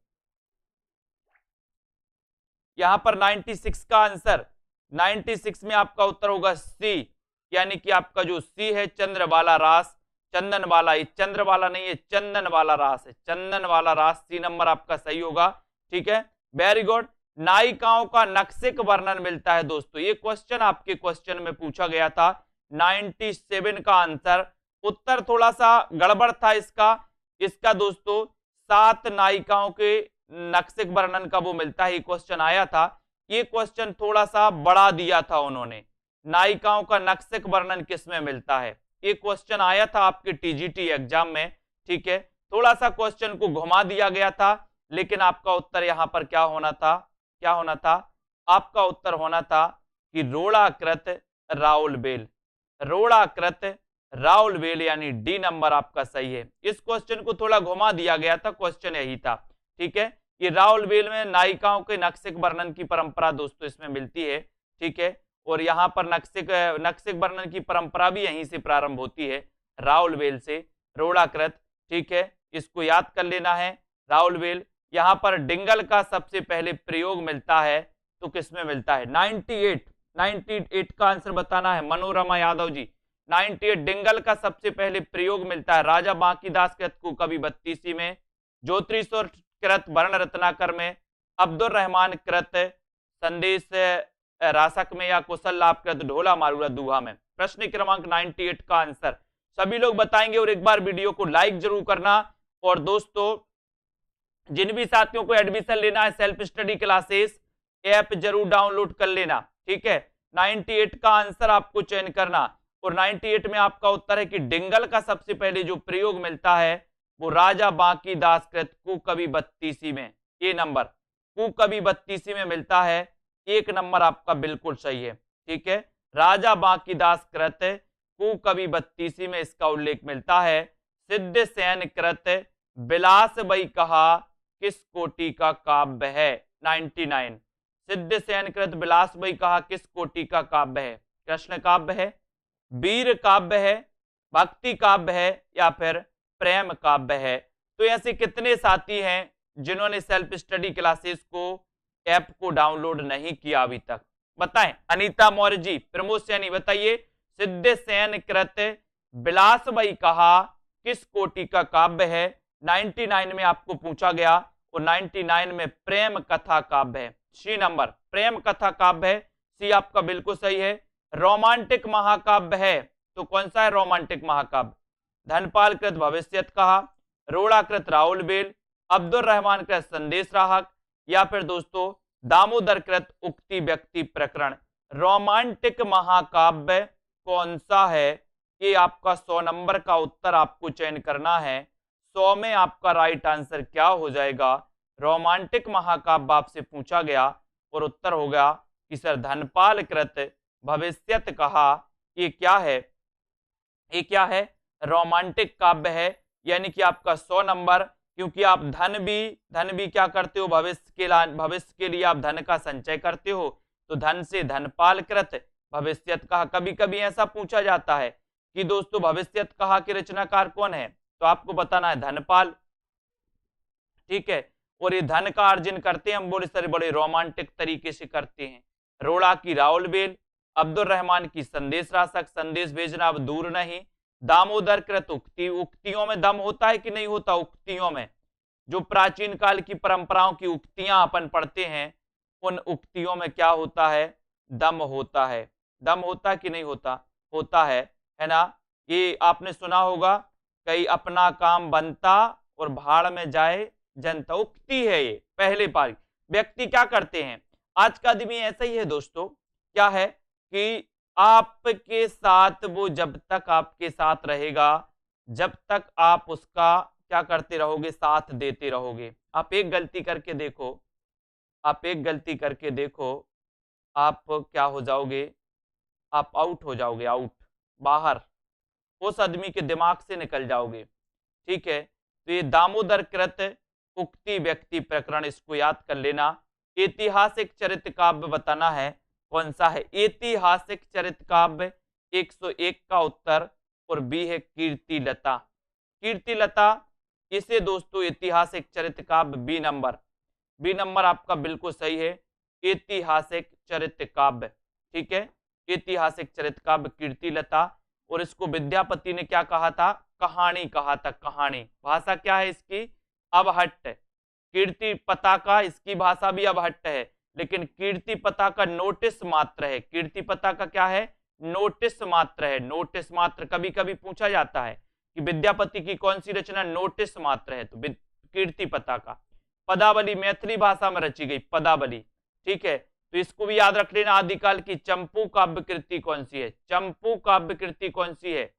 यहां पर 96 का आंसर, 96 में आपका उत्तर होगा सी, यानी कि आपका जो सी है चंद्र वाला रास, चंदन वाला, ये चंद्र वाला नहीं है, चंदन वाला रास है, चंदन वाला रास। सी नंबर आपका सही होगा। ठीक है, वेरी गुड। नायिकाओं का नक्सिक वर्णन मिलता है दोस्तों, ये क्वेश्चन आपके क्वेश्चन में पूछा गया था। 97 का आंसर, उत्तर थोड़ा सा गड़बड़ था इसका। इसका दोस्तों 7 नायिकाओं के नक्सिक वर्णन का वो मिलता है, ये क्वेश्चन आया था। ये क्वेश्चन थोड़ा सा बढ़ा दिया था उन्होंने, नायिकाओं का नक्सिक वर्णन किसमें मिलता है, ये क्वेश्चन आया था आपके टीजीटी एग्जाम में। ठीक है, थोड़ा सा क्वेश्चन को घुमा दिया गया था, लेकिन आपका उत्तर यहां पर क्या होना था? क्या होना था? आपका उत्तर होना था कि रोड़ाकृत राउल बेल, रोड़ाकृत राउल बेल, यानी डी नंबर आपका सही है। इस क्वेश्चन को थोड़ा घुमा दिया गया था, क्वेश्चन यही था। ठीक है, ये राउल बेल में नायिकाओं के नक्सिक वर्णन की परंपरा दोस्तों इसमें मिलती है। ठीक है, और यहाँ पर नक्सिक वर्णन की परंपरा भी यहीं से प्रारंभ होती है, राउल बेल से, रोड़ाकृत। ठीक है, इसको याद कर लेना है, राउल बेल। यहाँ पर डिंगल का सबसे पहले प्रयोग मिलता है, तो किसमें मिलता है? 98 का आंसर बताना है मनोरमा यादव जी। 98 डिंगल का सबसे पहले प्रयोग मिलता है राजा बांकीदास कृत को कवि 32 में, ज्योतिषोर कृत वर्ण रत्नाकर में, अब्दुल रहमान कृत संदेश रासक में, या कुशल लाभ कृत ढोला मारूला दुहा में। प्रश्न क्रमांक 98 का आंसर सभी लोग बताएंगे, और एक बार वीडियो को लाइक जरूर करना। और दोस्तों जिन भी साथियों को एडमिशन लेना है सेल्फ स्टडी क्लासेस ऐप जरूर डाउनलोड कर लेना। ठीक है, 98 का आंसर आपको चयन करना, और 98 में आपका उत्तर है कि डिंगल का सबसे पहले जो प्रयोग मिलता है वो राजा बांकीदास कृत कुकवि 32 में, ए नंबर कुकवि 32 में मिलता है। 1 नंबर आपका बिल्कुल सही है। ठीक है, राजा बांकीदास कृत कुकवि 32 में इसका उल्लेख मिलता है। सिद्ध सेन कृत बिलास बई कहा किस कोटि का काव्य है? 99 सिद्ध सेन कृत बिलास बई कहा किस कोटि का काव्य है? कृष्ण काव्य है, वीर काव्य है, भक्ति काव्य है, या फिर प्रेम काव्य है? तो ऐसे कितने साथी हैं जिन्होंने सेल्फ स्टडी क्लासेस को ऐप को डाउनलोड नहीं किया अभी तक? बताएं। अनीता मौर्य जी, प्रमोद सैनी बताइए, सिद्ध सेन कृत बिलास बई कहा किस कोटि का काव्य है? 99 में आपको पूछा गया, और 99 में प्रेम कथा काव्य है। सी नंबर प्रेम कथा काव्य है, सी आपका बिल्कुल सही है। रोमांटिक महाकाव्य है, तो कौन सा है रोमांटिक महाकाव्य? धनपाल कृत भविष्यत कहा, रोड़ाकृत राउल बेल, अब्दुल रहमान कृत संदेश राहक, या फिर दोस्तों दामोदर कृत उक्ति व्यक्ति प्रकरण। रोमांटिक महाकाव्य कौन सा है? ये आपका 100 नंबर का उत्तर आपको चयन करना है। 100 में आपका राइट आंसर क्या हो जाएगा? रोमांटिक महाकाव्य आपसे पूछा गया, और उत्तर होगा कि सर धनपाल कृत भविष्यत कहा। ये क्या है? ये क्या है? रोमांटिक काव्य है, यानी कि आपका 100 नंबर, क्योंकि आप धन भी क्या करते हो? भविष्य के लिए आप धन का संचय करते हो, तो धन से धनपाल कृत भविष्यत कहा। कभी कभी ऐसा पूछा जाता है कि दोस्तों भविष्यत कहा के रचनाकार कौन है, तो आपको बताना है धनपाल। ठीक है, और ये धन का अर्जन करते हैं, हम बोले सर बड़े रोमांटिक तरीके से करते हैं। रोड़ा की राउल बेल, अब्दुल रहमान की संदेश राशक, संदेश भेजना अब दूर नहीं। दामोदर कृत उक्ति, उक्तियों में दम होता है कि नहीं होता? उक्तियों में जो प्राचीन काल की परंपराओं की उक्तियां अपन पढ़ते हैं, उन उक्तियों में क्या होता है? दम होता है। दम होता कि नहीं होता? होता है ना? ये आपने सुना होगा, कई अपना काम बनता और भाड़ में जाए जनता, उक्ति है ये पहले पारी। व्यक्ति क्या करते हैं, आज का आदमी ऐसा ही है दोस्तों, क्या है कि आपके साथ वो जब तक आपके साथ रहेगा, जब तक आप उसका क्या करते रहोगे? साथ देते रहोगे। आप एक गलती करके देखो, आप एक गलती करके देखो, आप क्या हो जाओगे? आप आउट हो जाओगे, आउट, बाहर, उस आदमी के दिमाग से निकल जाओगे। ठीक है, तो ये दामोदर कृत उक्ति व्यक्ति प्रकरण, इसको याद कर लेना। ऐतिहासिक चरित्र काव्य बताना है, कौन सा है? ऐतिहासिक चरित्र काव्य 101 का उत्तर और बी है कीर्ति लता। कीर्ति लता, इसे दोस्तों ऐतिहासिक चरित्र काव्य बी नंबर, बी नंबर आपका बिल्कुल सही है, ऐतिहासिक चरित्र काव्य। ठीक है, ऐतिहासिक चरित्र काव्य कीर्ति लता। और इसको विद्यापति ने क्या कहा था? कहानी कहा था, कहानी। भाषा क्या है इसकी? अवहट्ट। कीर्ति पताका, इसकी भाषा भी अवहट्ट है, लेकिन कीर्ति पताका नोटिस मात्र है। कीर्ति पताका क्या है? नोटिस मात्र है, नोटिस मात्र। कभी कभी पूछा जाता है कि विद्यापति की कौन सी रचना नोटिस मात्र है, तो कीर्ति पताका। पदावली मैथिली भाषा में रची गई, पदावली। ठीक है, तो इसको भी याद रख लेना। आदिकाल की चंपू काव्य कृति कौन सी है? चंपू काव्य कृति कौन सी है?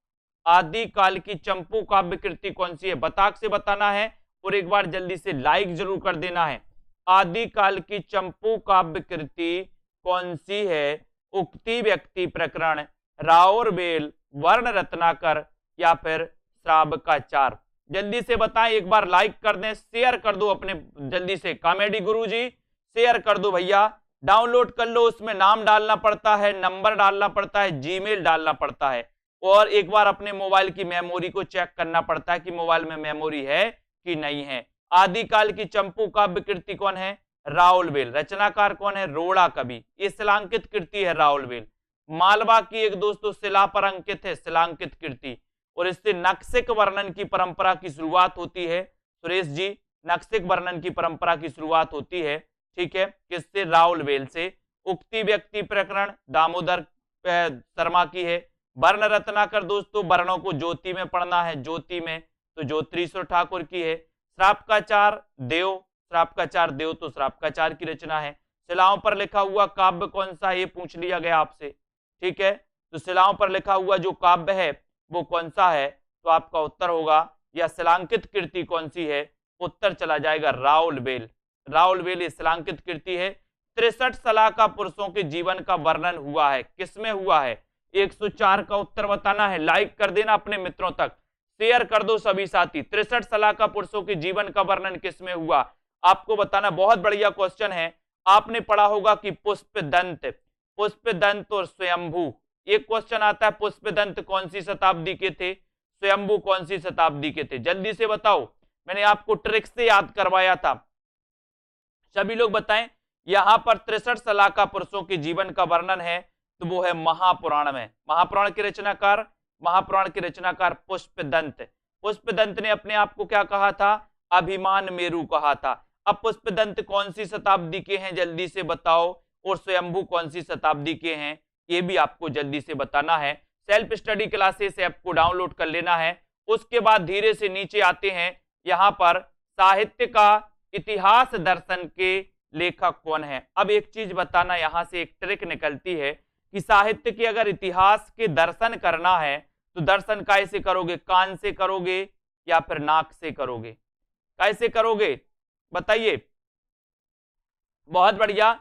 आदिकाल की चंपू काव्य कृति कौन सी है? बताक से बताना है और एक बार जल्दी से लाइक जरूर कर देना है। आदिकाल की चंपू काव्य कृति कौन सी है? उक्ति व्यक्ति प्रकरण, राउर बेल, वर्ण रत्नाकर या फिर श्रावकाचार? जल्दी से बताएं, एक बार लाइक कर दें, शेयर कर दो अपने, जल्दी से। कॉमेडी गुरुजी शेयर कर दो भैया, डाउनलोड कर लो। उसमें नाम डालना पड़ता है, नंबर डालना पड़ता है, जीमेल डालना पड़ता है, और एक बार अपने मोबाइल की मेमोरी को चेक करना पड़ता है कि मोबाइल में मेमोरी है कि नहीं है। आदिकाल की चंपू काव्य कृति कौन है? राउल बेल। रचनाकार कौन है? रोड़ा कवि। ये शिलांकित कृति है राउल बेल। मालवा की एक दोस्तों शिला पर अंकित है, शिलांकित कृति, और इससे नक्सिक वर्णन की परंपरा की शुरुआत होती है। सुरेश जी, नक्सिक वर्णन की परंपरा की शुरुआत होती है, ठीक है, किससे? राउल बेल से। उक्ति व्यक्ति प्रकरण दामोदर शर्मा की है। वर्ण रत्नाकर दोस्तों, वर्णों को ज्योति में पढ़ना है, ज्योति में, तो ज्योतिरीश्वर ठाकुर की है। श्रावकाचार देव, श्रावकाचार देव तो श्रावकाचार की रचना है। शिलाओं पर लिखा हुआ काव्य कौन सा है? ये पूछ लिया गया आपसे, ठीक है, तो शिलाओं पर लिखा हुआ जो काव्य है वो कौन सा है? तो आपका उत्तर होगा, या शिलांकित कृति कौन सी है? उत्तर चला जाएगा राउल बेल। राउल बेल शिलांकित कृति है। 63 सलाहका पुरुषों के जीवन का वर्णन हुआ है, किसमें हुआ है? 104 का उत्तर बताना है, लाइक कर देना अपने मित्रों तक, शेयर कर दो सभी साथी। 63 सलाहका पुरुषों के जीवन का वर्णन किसमें हुआ? आपको बताना। बहुत बढ़िया क्वेश्चन है। आपने पढ़ा होगा कि पुष्पदंत, पुष्पदंत और स्वयंभू, एक क्वेश्चन आता है, पुष्पदंत कौन सी शताब्दी के थे, स्वयंभू कौन सी शताब्दी के थे? जल्दी से बताओ, मैंने आपको ट्रिक से याद करवाया था। सभी लोग बताएं। यहां पर 63 सलाहका पुरुषों के जीवन का वर्णन है, तो वो है महापुराण में। महापुराण के रचनाकार, महापुराण के रचनाकार पुष्पदंत। पुष्पदंत ने अपने आप को क्या कहा था? अभिमान मेरु कहा था। अब पुष्पदंत कौन सी शताब्दी के हैं, जल्दी से बताओ, और स्वयंभू कौन सी शताब्दी के हैं, ये भी आपको जल्दी से बताना है। सेल्फ स्टडी क्लासेस ऐप को डाउनलोड कर लेना है। उसके बाद धीरे से नीचे आते हैं, यहां पर साहित्य का इतिहास दर्शन के लेखक कौन है। अब एक चीज बताना, यहां से एक ट्रिक निकलती है कि साहित्य के अगर इतिहास के दर्शन करना है तो दर्शन कैसे करोगे? कान से करोगे या फिर नाक से करोगे? कैसे करोगे बताइए? बहुत बढ़िया।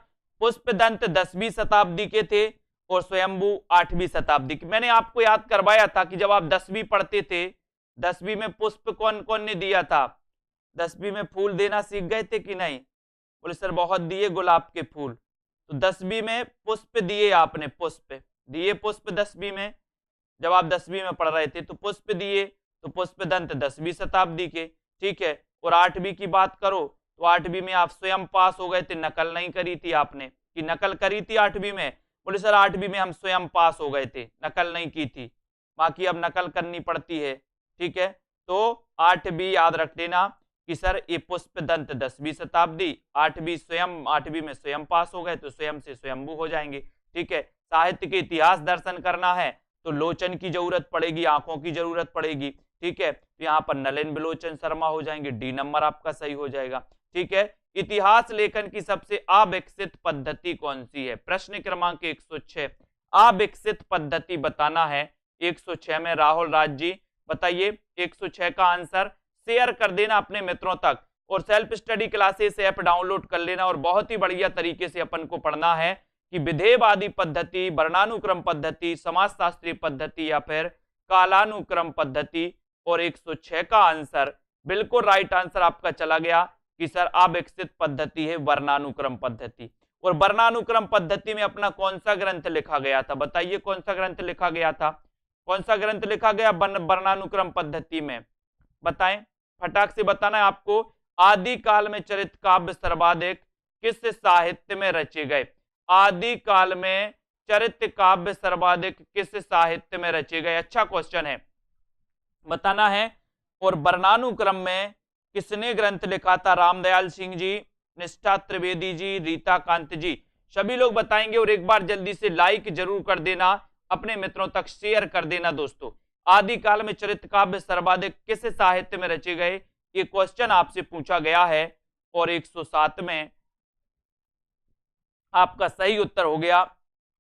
पुष्पदंत 10वीं शताब्दी के थे और स्वयंभू 8वीं शताब्दी के। मैंने आपको याद करवाया था कि जब आप 10वीं पढ़ते थे, 10वीं में पुष्प कौन कौन ने दिया था? 10वीं में फूल देना सीख गए थे कि नहीं? बोले सर बहुत दिए गुलाब के फूल। तो 10वीं में पुष्प दिए आपने, पुष्प दिए, पुष्प 10वीं में, जब आप 10वीं में पढ़ रहे थे तो पुष्प दिए। तो पुष्पदंत 10वीं शताब्दी के, ठीक है। और 8वीं की बात करो तो 8वीं में आप स्वयं पास हो गए थे, नकल नहीं करी थी आपने, कि नकल करी थी 8वीं में? बोले सर 8वीं में हम स्वयं पास हो गए थे, नकल नहीं की थी, बाकी अब नकल करनी पड़ती है। ठीक है, तो 8वीं याद रख लेना कि सर ये पुष्प दंत 10वीं शताब्दी, 8वीं में स्वयं पास हो गए तो स्वयं से स्वयंभू हो जाएंगे। ठीक है, साहित्य के इतिहास दर्शन करना है तो लोचन की जरूरत पड़ेगी, आंखों की जरूरत पड़ेगी। ठीक है, तो यहाँ पर नलिन बिलोचन शर्मा हो जाएंगे, डी नंबर आपका सही हो जाएगा। ठीक है, इतिहास लेखन की सबसे अविकसित पद्धति कौन सी है? प्रश्न क्रमांक 106, अविकसित पद्धति बताना है। 106 में राहुल राज जी बताइए 106 का आंसर। शेयर कर देना अपने मित्रों तक और self study classes app download कर लेना और बहुत ही बढ़िया तरीके से अपन को पढ़ना है कि विधेयवादी पद्धति, वर्णानुक्रम पद्धति, समाजशास्त्री पद्धति या फिर कालानुक्रम पद्धति। और 106 का आंसर बिल्कुल राइट आंसर आपका चला गया कि सर अविकसित पद्धति है वर्णानुक्रम पद्धति। और वर्णानुक्रम पद्धति में अपना कौन सा ग्रंथ लिखा गया था? बताइए कौन सा ग्रंथ लिखा गया था? कौन सा ग्रंथ लिखा गया वर्णानुक्रम पद्धति में? बताएं, फटाक से बताना है आपको। आदि काल में चरित काव्य सर्वाधिक किस साहित्य में रचे गए? आदि काल में चरित काव्य सर्वाधिक किस साहित्य में रचे गए? अच्छा क्वेश्चन है, बताना है। और वर्णानुक्रम में किसने ग्रंथ लिखा था? रामदयाल सिंह जी, निष्ठा त्रिवेदी जी, रीता कांत जी, सभी लोग बताएंगे। और एक बार जल्दी से लाइक जरूर कर देना, अपने मित्रों तक शेयर कर देना दोस्तों। आदिकाल में चरित काव्य सर्वाधिक किस साहित्य में रचे गए? ये क्वेश्चन आपसे पूछा गया है। और 107 में आपका सही उत्तर हो गया,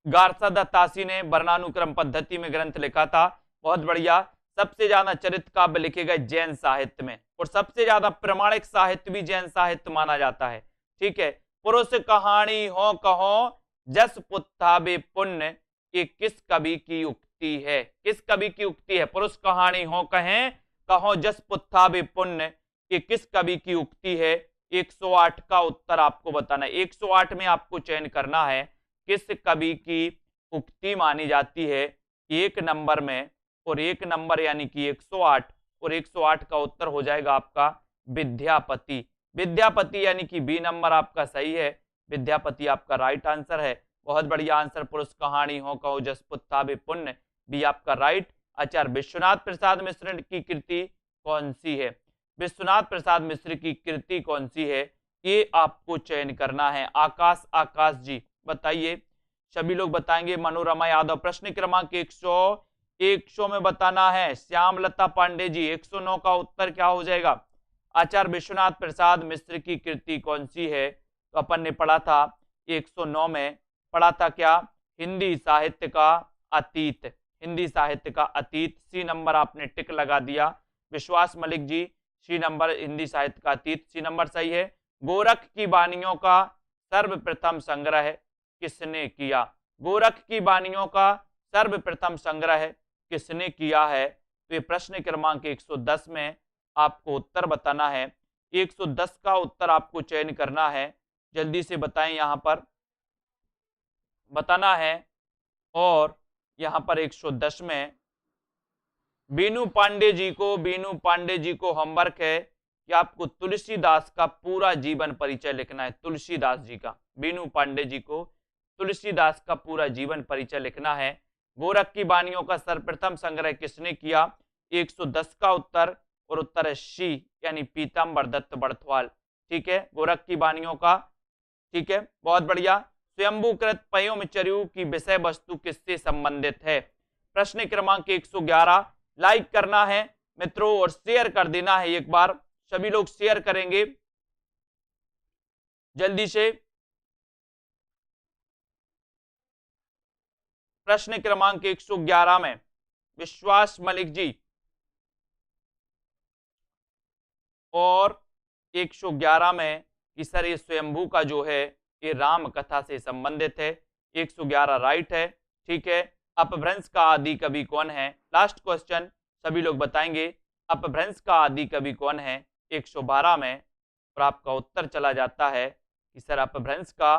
गारसा दत्तासी ने वर्णानुक्रम पद्धति में ग्रंथ लिखा था। बहुत बढ़िया। सबसे ज्यादा चरित काव्य लिखे गए जैन साहित्य में, और सबसे ज्यादा प्रमाणिक साहित्य भी जैन साहित्य माना जाता है। ठीक है, पुरुष कहानी हो कहो जस पुत्थाबे पुण्य, ये किस कवि की उक्ति है? किस कवि की उक्ति है? पुरुष कहानी हो कहें कहो जस पुत्थाबे पुण्य, ये किस कवि की उक्ति है? 108 का उत्तर आपको बताना है। 108 में आपको चयन करना है किस कवि की उक्ति मानी जाती है 1 नंबर में। और 1 नंबर यानी कि 108, और 108 का उत्तर हो जाएगा आपका विद्यापति। विद्यापति यानी कि बी नंबर आपका सही है, विद्यापति आपका राइट आंसर है। बहुत बढ़िया आंसर, पुरुष कहानी हो कहो जस पुत्थाबे पुण्य, बी आपका राइट। आचार्य विश्वनाथ प्रसाद मिश्र की कृति कौन सी है? विश्वनाथ प्रसाद मिश्र की कृति कौन सी है, ये आपको चयन करना है। आकाश, आकाश जी बताइए, सभी लोग बताएंगे। मनोरमा यादव, प्रश्न क्रमांक 100 में बताना है। श्यामलता पांडे जी, 109 का उत्तर क्या हो जाएगा? आचार्य विश्वनाथ प्रसाद मिश्र की कृति कौन सी है? तो अपन ने पढ़ा था 109 में, पढ़ा था क्या? हिंदी साहित्य का अतीत। हिंदी साहित्य का अतीत, सी नंबर आपने टिक लगा दिया। विश्वास मलिक जी, सी नंबर हिंदी साहित्य का अतीत, सी नंबर सही है। गोरख की वाणियों का सर्वप्रथम संग्रह किसने किया? गोरख की वाणियों का सर्वप्रथम संग्रह किसने किया है? तो ये प्रश्न क्रमांक 110 में आपको उत्तर बताना है। 110 का उत्तर आपको चयन करना है, जल्दी से बताएं, यहां पर बताना है। और यहां पर 110 में बीनू पांडे जी को होमवर्क है कि आपको तुलसीदास का पूरा जीवन परिचय लिखना है। तुलसीदास जी का, बीनू पांडे जी को तुलसीदास का पूरा जीवन परिचय लिखना है। गोरख की वाणियों का सर्वप्रथम संग्रह किसने किया? 110 का उत्तर, और उत्तर है सी यानी पीताम्बर दत्त बड़थवाल। ठीक है, गोरख की वाणियों का। ठीक है, बहुत बढ़िया। स्वयंभूकृत पयोमचर्यु की विषय वस्तु किससे संबंधित है? प्रश्न क्रमांक 111। लाइक करना है मित्रों और शेयर कर देना है। एक बार सभी लोग शेयर करेंगे जल्दी से। प्रश्न क्रमांक 111 में विश्वास मलिक जी, और 111 में कि सर ये स्वयंभू का जो है ये राम कथा से संबंधित है। 111 राइट है। ठीक है, अपभ्रंश का आदि कवि कौन है? लास्ट क्वेश्चन, सभी लोग बताएंगे अपभ्रंश का आदि कवि कौन है 112 में। और आपका उत्तर चला जाता है कि सर अपभ्रंश का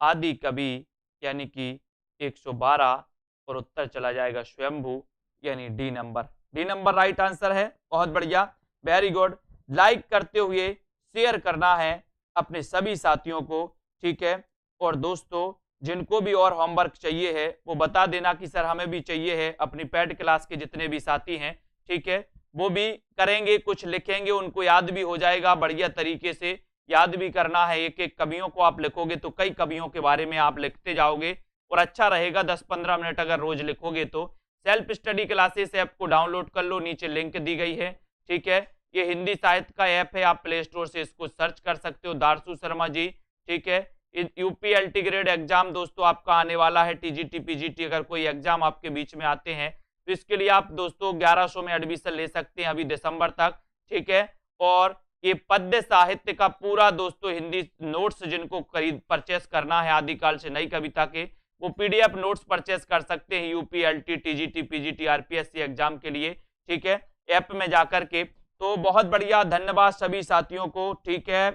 आदि कवि यानी कि 112, और उत्तर चला जाएगा स्वयंभू यानी D number. D number right answer है। बहुत बढ़िया, वेरी गुड। लाइक करते हुए शेयर करना है अपने सभी साथियों को, ठीक है। और दोस्तों जिनको भी और होमवर्क चाहिए है वो बता देना कि सर हमें भी चाहिए है, अपनी पेड क्लास के जितने भी साथी हैं, ठीक है, वो भी करेंगे, कुछ लिखेंगे, उनको याद भी हो जाएगा, बढ़िया तरीके से याद भी करना है। एक एक कवियों को आप लिखोगे तो कई कवियों के बारे में आप लिखते जाओगे और अच्छा रहेगा। 10-15 मिनट अगर रोज लिखोगे तो। सेल्फ स्टडी क्लासेस ऐप को डाउनलोड कर लो, नीचे लिंक दी गई है, ठीक है। ये हिंदी साहित्य का ऐप है, आप प्ले स्टोर से इसको सर्च कर सकते हो, दारसू शर्मा जी, ठीक है। यूपीएलटी ग्रेड एग्जाम दोस्तों आपका आने वाला है, टीजीटी पीजीटी अगर कोई एग्जाम आपके बीच में आते हैं तो इसके लिए आप दोस्तों 1100 में एडमिशन ले सकते हैं अभी दिसंबर तक, ठीक है। और ये पद्य साहित्य का पूरा दोस्तों हिंदी नोट्स जिनको खरीद परचेस करना है आदिकाल से नई कविता के, वो पीडीएफ नोट्स परचेस कर सकते हैं यूपीएलटी टीजीटी पीजीटी आरपीएससी एग्जाम के लिए, ठीक है, ऐप में जाकर के। तो बहुत बढ़िया, धन्यवाद सभी साथियों को, ठीक है।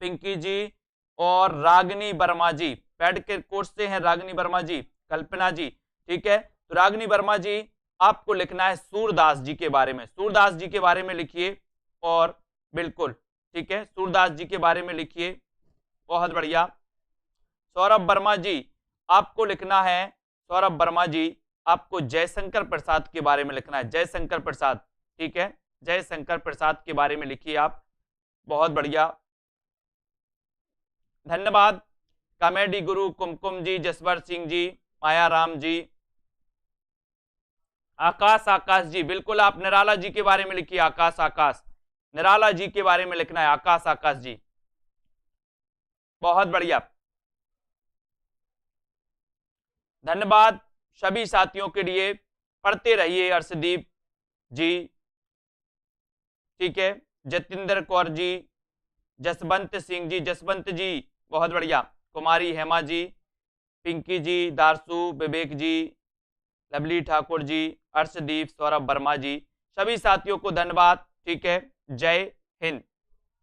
पिंकी जी और रागिनी वर्मा जी पेड के कोर्स से हैं, रागिनी वर्मा जी, कल्पना जी, ठीक है। तो रागिनी वर्मा जी आपको लिखना है सूरदास जी के बारे में, सूरदास जी के बारे में लिखिए, और बिल्कुल ठीक है, सूरदास जी के बारे में लिखिए, बहुत बढ़िया। सौरभ वर्मा जी आपको लिखना है, सौरभ वर्मा जी आपको जयशंकर प्रसाद के बारे में लिखना है, जयशंकर प्रसाद, ठीक है, जयशंकर प्रसाद के बारे में लिखिए आप, बहुत बढ़िया, धन्यवाद। कॉमेडी गुरु कुमकुम जी, जसवर सिंह जी, माया राम जी, आकाश आकाश जी, बिल्कुल आप निराला जी के बारे में लिखिए, आकाश आकाश, निराला जी के बारे में लिखना है, आकाश आकाश जी, बहुत बढ़िया, धन्यवाद सभी साथियों के लिए। पढ़ते रहिए अर्शदीप जी, ठीक है, जतिंदर कौर जी, जसवंत सिंह जी, जसवंत जी बहुत बढ़िया, कुमारी हेमा जी, पिंकी जी, दारसू, विवेक जी, लवली ठाकुर जी, अर्शदीप, सौरभ वर्मा जी, सभी साथियों को धन्यवाद, ठीक है, जय हिंद।